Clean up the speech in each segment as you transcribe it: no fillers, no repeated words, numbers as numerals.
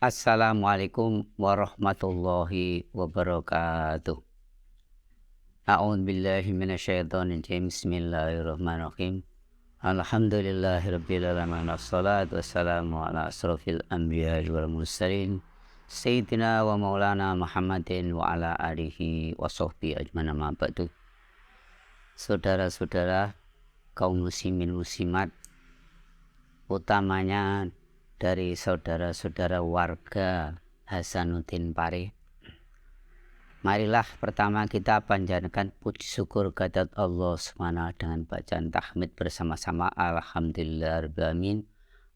Assalamualaikum warahmatullahi wabarakatuh. A'udzu billahi minasyaitonir rajim. Bismillahirrahmanirrahim. Alhamdulillahirabbil alamin. Wassalatu wassalamu ala asrofil anbiya'i wal mursalin sayyidina wa maulana Muhammadin wa ala alihi wa sahbihi ajmain, amma ba'du. Saudara-saudara kaum muslimin muslimat, utamanya dari saudara-saudara warga Hasanuddin Pare, marilah pertama kita panjatkan puji syukur kehadirat Allah SWT dengan bacaan tahmid bersama-sama. Alhamdulillahirrahmanirrahim.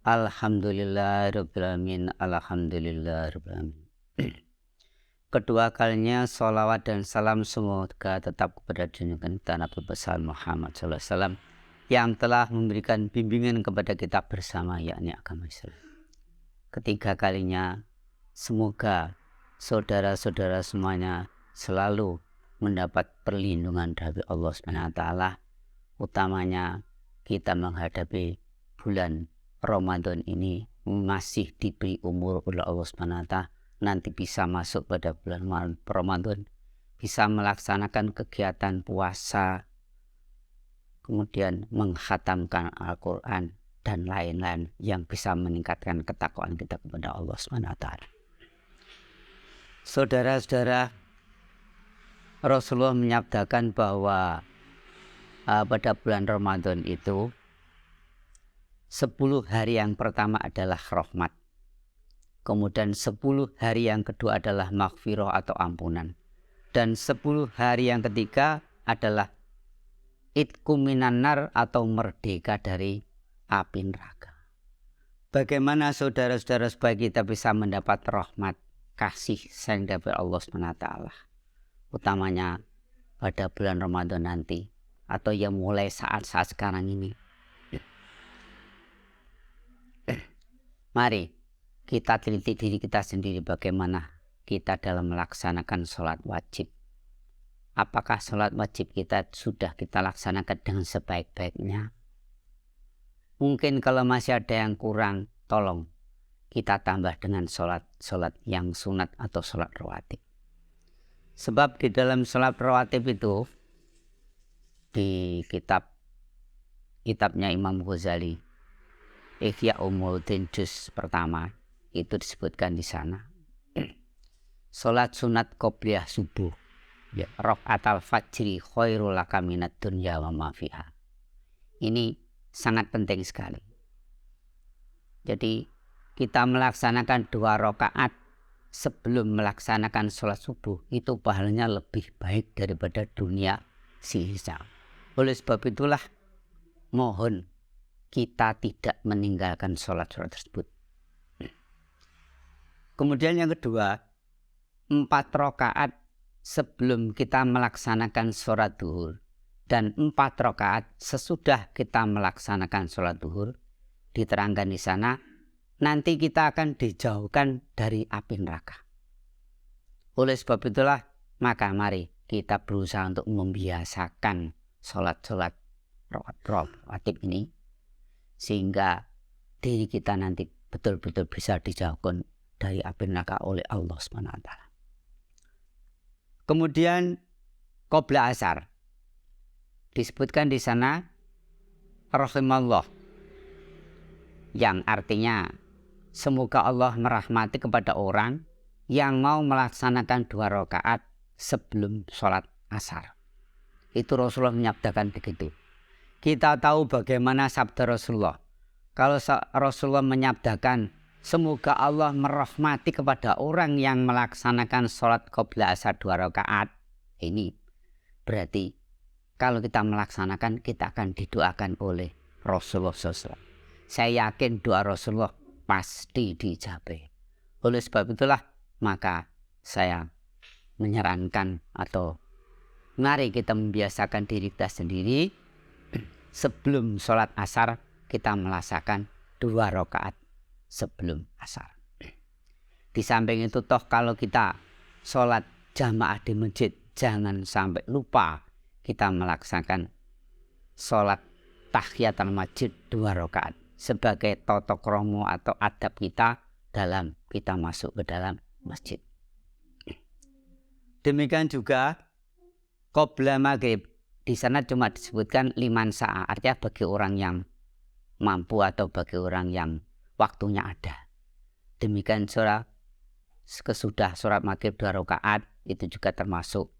Alhamdulillahirrahmanirrahim. Alhamdulillahirrahmanirrahim. Kedua kalinya sholawat dan salam semoga tetap kepada junjungan kita Nabi besar Muhammad SAW yang telah memberikan bimbingan kepada kita bersama, yakni agama Islam. Ketiga kalinya semoga saudara-saudara semuanya selalu mendapat perlindungan dari Allah SWT, utamanya kita menghadapi bulan Ramadan ini masih diberi umur oleh Allah SWT, nanti bisa masuk pada bulan Ramadan, bisa melaksanakan kegiatan puasa, kemudian menghatamkan Al-Quran dan lain-lain yang bisa meningkatkan ketakwaan kita kepada Allah SWT. Saudara-saudara, Rasulullah menyabdakan bahwa pada bulan Ramadan itu 10 hari yang pertama adalah rahmat, kemudian 10 hari yang kedua adalah maghfirah atau ampunan, dan 10 hari yang ketiga adalah itqu minan nar atau merdeka dari api neraka. Bagaimana saudara-saudara supaya kita bisa mendapat rahmat, kasih sayang dari Allah SWT, utamanya pada bulan Ramadan nanti, atau yang mulai saat-saat sekarang ini. Mari kita teliti diri kita sendiri, bagaimana kita dalam melaksanakan sholat wajib. Apakah sholat wajib kita sudah kita laksanakan dengan sebaik-baiknya? Mungkin kalau masih ada yang kurang, tolong kita tambah dengan sholat yang sunat atau sholat rawatib. Sebab di dalam sholat rawatib itu, di kitabnya Imam Ghazali, Ihya Ulumuddin juz pertama, itu disebutkan di sana. Sholat sunat qobliyah subuh, ya, raqatal fajri khairul laka minad dunya wa ma fiha. Ini sangat penting sekali. Jadi kita melaksanakan 2 rakaat sebelum melaksanakan sholat subuh itu pahalanya lebih baik daripada dunia sisa. Oleh sebab itulah mohon kita tidak meninggalkan sholat tersebut. Kemudian yang kedua, 4 rakaat sebelum kita melaksanakan sholat duhur dan 4 rakaat sesudah kita melaksanakan sholat duhur, diterangkan di sana, nanti kita akan dijauhkan dari api neraka. Oleh sebab itulah, maka mari kita berusaha untuk membiasakan sholat-sholat rawatib ini, sehingga diri kita nanti betul-betul bisa dijauhkan dari api neraka oleh Allah SWT. Kemudian qobla asar disebutkan di sana rahimallah, yang artinya semoga Allah merahmati kepada orang yang mau melaksanakan 2 rakaat sebelum sholat asar. Itu Rasulullah menyabdakan begitu. Kita tahu bagaimana sabda Rasulullah. Kalau Rasulullah menyabdakan semoga Allah merahmati kepada orang yang melaksanakan sholat qobla asar 2 rakaat, ini berarti kalau kita melaksanakan, kita akan didoakan oleh Rasulullah SAW. Saya yakin doa Rasulullah pasti dijabah. Oleh sebab itulah, maka saya menyarankan atau mari kita membiasakan diri kita sendiri sebelum sholat asar kita melaksanakan 2 rakaat sebelum asar. Di samping itu toh kalau kita sholat jamaah di masjid, jangan sampai lupa kita melaksanakan sholat tahiyatul masjid 2 rakaat sebagai tata krama atau adab kita dalam kita masuk ke dalam masjid. Demikian juga qabla maghrib, di sana cuma disebutkan liman sa'a, artinya bagi orang yang mampu atau bagi orang yang waktunya ada. Demikian sesudah sholat maghrib 2 rakaat itu juga termasuk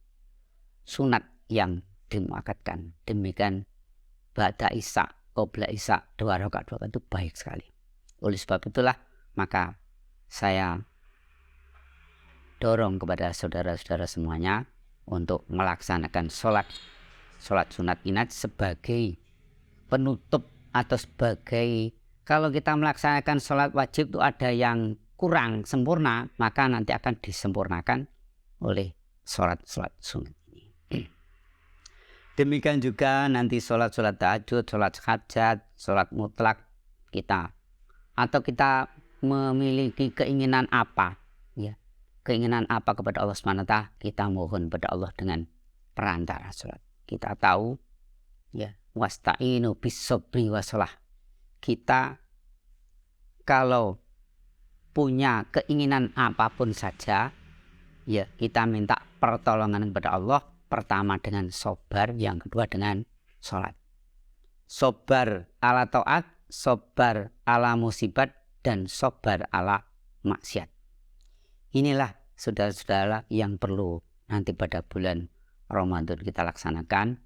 sunat yang dimuakatkan. Demikian ba'da isya, qabla isya 2 rakaat itu baik sekali. Oleh sebab itulah maka saya dorong kepada saudara-saudara semuanya untuk melaksanakan sholat sunat inat sebagai penutup atau sebagai, kalau kita melaksanakan sholat wajib itu ada yang kurang sempurna, maka nanti akan disempurnakan oleh sholat sunat ini. Demikian juga nanti sholat tahajud, sholat hajat, sholat mutlak kita, atau kita memiliki keinginan apa, ya, keinginan apa kepada Allah SWT, kita mohon kepada Allah dengan perantara sholat. Kita tahu, ya, wasta'inu bis-sabri wassalah. Kita kalau punya keinginan apapun saja, ya, kita minta pertolongan kepada Allah. Pertama dengan sabar, yang kedua dengan sholat. Sabar ala taat, sabar ala musibat, dan sabar ala maksiat. Inilah saudara-saudara yang perlu nanti pada bulan Ramadan kita laksanakan.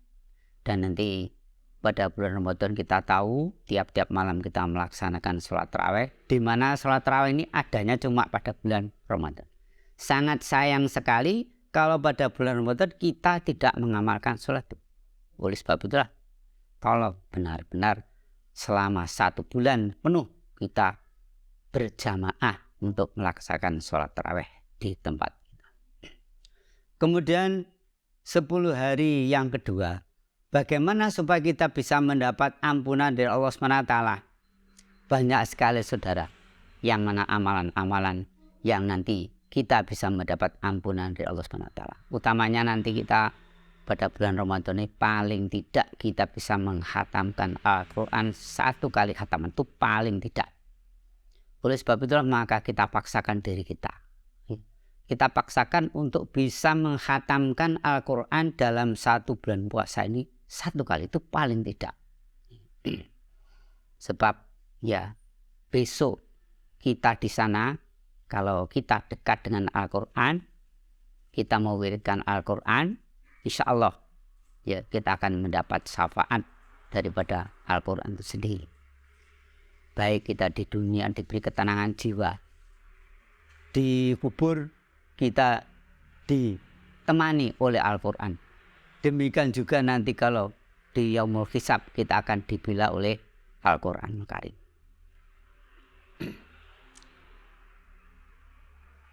Dan nanti pada bulan Ramadan kita tahu tiap-tiap malam kita melaksanakan sholat tarawih, di mana sholat tarawih ini adanya cuma pada bulan Ramadan. Sangat sayang sekali kalau pada bulan Ramadan kita tidak mengamalkan sholat itu. Oleh sebab itulah tolong benar-benar selama 1 bulan penuh kita berjamaah untuk melaksanakan sholat tarawih di tempat kita. Kemudian 10 hari yang kedua, bagaimana supaya kita bisa mendapat ampunan dari Allah SWT? Banyak sekali saudara yang mana amalan-amalan yang nanti kita bisa mendapat ampunan dari Allah SWT. Utamanya nanti kita pada bulan Ramadan ini paling tidak kita bisa menghatamkan Al-Quran 1 kali khataman, itu paling tidak. Oleh sebab itulah maka kita paksakan diri kita. Kita paksakan untuk bisa menghatamkan Al-Quran dalam 1 bulan puasa ini 1 kali, itu paling tidak. Sebab ya besok kita di sana, kalau kita dekat dengan Al-Quran, kita mewiridkan Al-Quran, insya Allah ya kita akan mendapat syafaat daripada Al-Quran itu sendiri. Baik kita di dunia diberi ketenangan jiwa, di kubur kita ditemani oleh Al-Quran. Demikian juga nanti kalau di Yaumul Hisab kita akan dibela oleh Al-Quran Karim.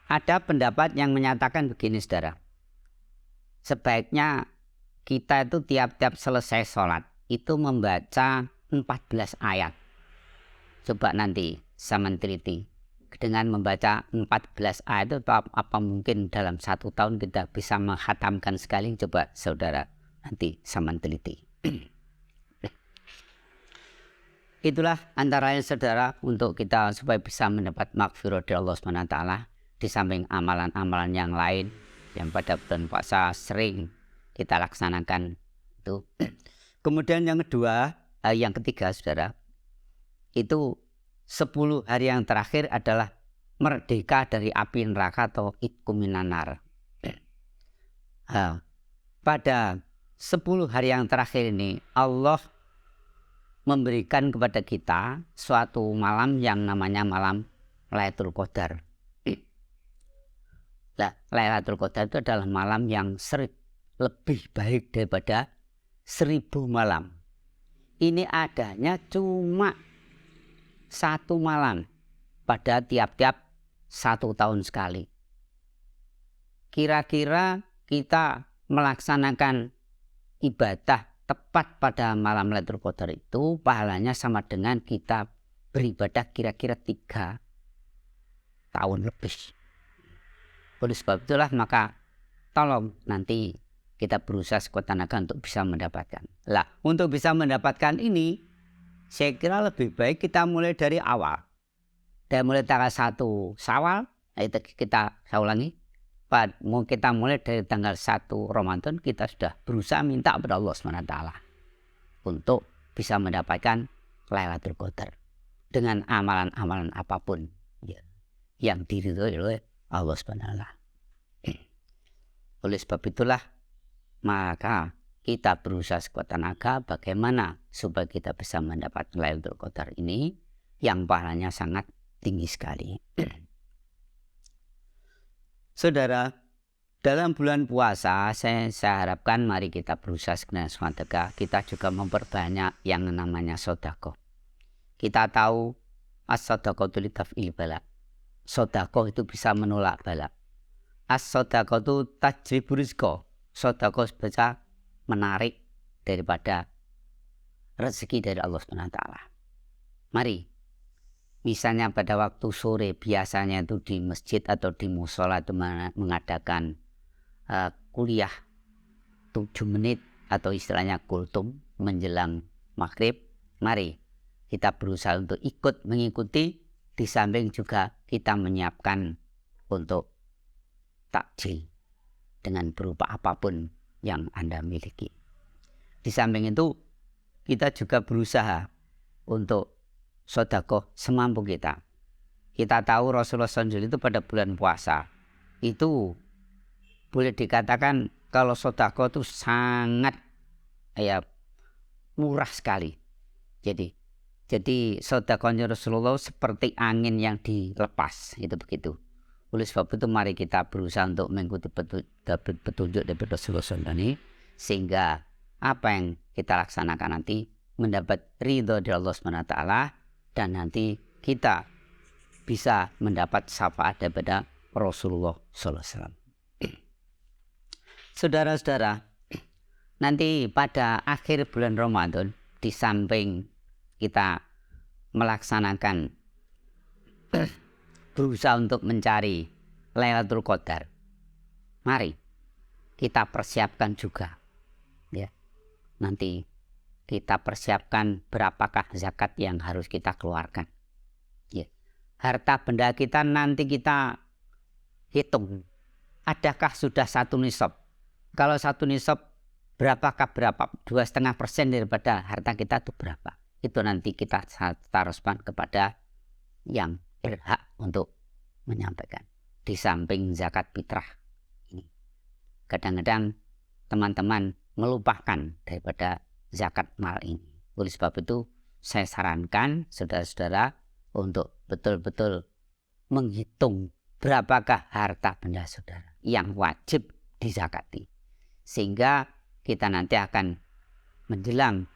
Ada pendapat yang menyatakan begini saudara, sebaiknya kita itu tiap-tiap selesai sholat itu membaca 14 ayat. Coba nanti saya meneliti, dengan membaca 14 ayat itu apa mungkin dalam 1 tahun kita bisa menghatamkan sekali? Coba saudara nanti saya meneliti. Itulah antara lain saudara untuk kita supaya bisa mendapat maghfirah dari Allah SWT. Di samping amalan-amalan yang lain yang pada bulan puasa sering kita laksanakan itu. Kemudian yang kedua, yang ketiga saudara, itu 10 hari yang terakhir adalah merdeka dari api neraka atau itqu minan nar. Pada 10 hari yang terakhir ini Allah memberikan kepada kita suatu malam yang namanya malam Lailatul Qadar. Nah, Lailatul Qadar itu adalah malam yang lebih baik daripada 1000 malam. Ini adanya cuma 1 malam pada tiap-tiap 1 tahun sekali. Kira-kira kita melaksanakan ibadah tepat pada malam Lailatul Qadar itu pahalanya sama dengan kita beribadah kira-kira 3 tahun lebih. Oleh sebab itulah maka tolong nanti kita berusaha sekuat tenaga untuk bisa mendapatkan. Lah, untuk bisa mendapatkan ini saya kira lebih baik kita mulai dari awal. Dari mulai tanggal 1 Syawal Itu saya ulangi, kita mulai dari tanggal 1 Ramadan kita sudah berusaha minta kepada Allah SWT untuk bisa mendapatkan Lailatul Qadar dengan amalan-amalan apapun ya, yang diridhoi oleh Allah SWT. Oleh sebab itulah maka kita berusaha sekuat tenaga bagaimana supaya kita bisa mendapat Lailatul Qadar ini yang pahalanya sangat tinggi sekali. Saudara, dalam bulan puasa saya harapkan mari kita berusaha sebenarnya sedekah. Kita juga memperbanyak yang namanya sedekah. Kita tahu as-sadaqatu litaf'il bala. Sedekah itu bisa menolak bala. As-sadaqatu tajribu rizqa. Sedekah bisa menarik daripada rezeki dari Allah SWT. Mari, misalnya pada waktu sore biasanya itu di masjid atau di mushola itu mengadakan kuliah 7 menit atau istilahnya kultum menjelang maghrib. Mari kita berusaha untuk ikut mengikuti, di samping juga kita menyiapkan untuk takjil dengan berupa apapun yang Anda miliki. Di samping itu kita juga berusaha untuk sedekah semampu kita. Kita tahu Rasulullah SAW itu pada bulan puasa itu boleh dikatakan kalau sedekah itu sangat murah sekali. Jadi sedekahnya Rasulullah seperti angin yang dilepas, itu begitu. Oleh sebab itu mari kita berusaha untuk mengikuti petunjuk dari Rasulullah SAW ini, sehingga apa yang kita laksanakan nanti mendapat ridho dari Allah SWT, dan nanti kita bisa mendapat syafaat daripada Rasulullah SAW. Saudara-saudara, nanti pada akhir bulan Ramadan, di samping kita melaksanakan berusaha untuk mencari Lailatul Qadar, mari kita persiapkan juga ya. Nanti kita persiapkan berapakah zakat yang harus kita keluarkan. Ya. Harta benda kita nanti kita hitung. Adakah sudah 1 nisab? Kalau 1 nisab berapakah 2,5% daripada harta kita itu berapa? Itu nanti kita taruhkan kepada yang berhak untuk menyampaikan. Di samping zakat fitrah ini. Kadang-kadang teman-teman melupakan daripada zakat mal ini. Oleh sebab itu saya sarankan saudara-saudara untuk betul-betul menghitung berapakah harta benda saudara yang wajib dizakati. Sehingga kita nanti akan menjelang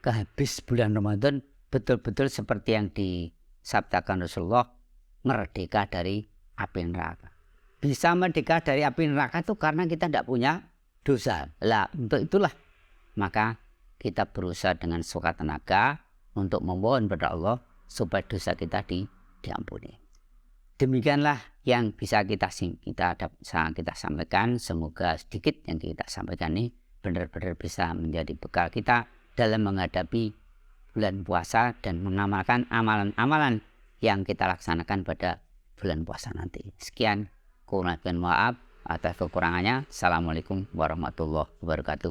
ke habis bulan Ramadan betul-betul seperti yang disabdakan Rasulullah, merdeka dari api neraka. Bisa merdeka dari api neraka itu karena kita tidak punya dosa. Lah untuk itulah maka kita berusaha dengan sekuat tenaga untuk memohon kepada Allah supaya dosa kita diampuni. Demikianlah yang bisa kita sampaikan. Semoga sedikit yang kita sampaikan ini benar-benar bisa menjadi bekal kita dalam menghadapi bulan puasa dan mengamalkan amalan-amalan yang kita laksanakan pada bulan puasa nanti. Sekian, kurang maaf atas kekurangannya. Assalamualaikum warahmatullahi wabarakatuh.